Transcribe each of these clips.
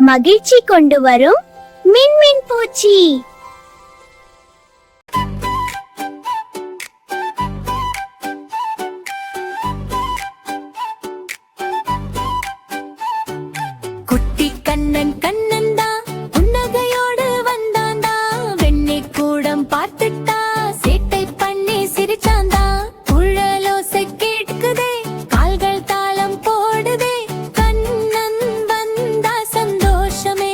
மகிழ்ச்சி கொண்டு வரும் மின்மின் பூச்சி. குட்டி கண்ணன் கண்ணன்தா புன்னகையோடு வந்தாண்டா, வெண்ணை கூடம் பார்த்துட்டா சேட்டை பண்ணி சிரிச்சாண்டா. குழலோசை கேட்குதே, கால்கள் தாளம் போடுதே, கண்ணன் வந்தா சந்தோஷமே.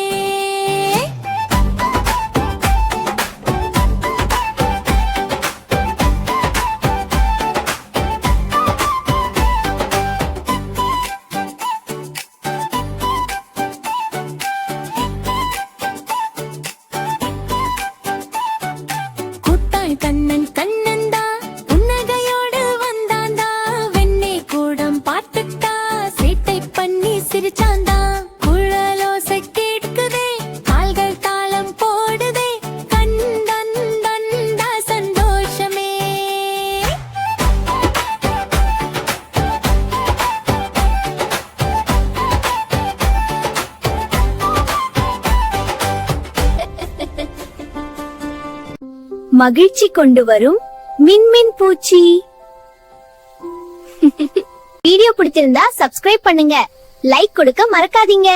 கண்ணன் கண்ணன்தா புன்னகையோடு வந்தாண்டா, வெண்ணை கூடம் பார்த்துட்டா சேட்டை பண்ணி சிரிச்சாண்டா. குழலோசை கேட்குதே, கால்கள் தாளம் போடுதே, கண்ணன் வந்தா சந்தோஷமே. மகிழ்ச்சி கொண்டு வரும் மின்மின் பூச்சி. வீடியோ பிடிச்சிருந்தா சப்ஸ்கிரைப் பண்ணுங்க, லைக் கொடுக்க மறக்காதீங்க.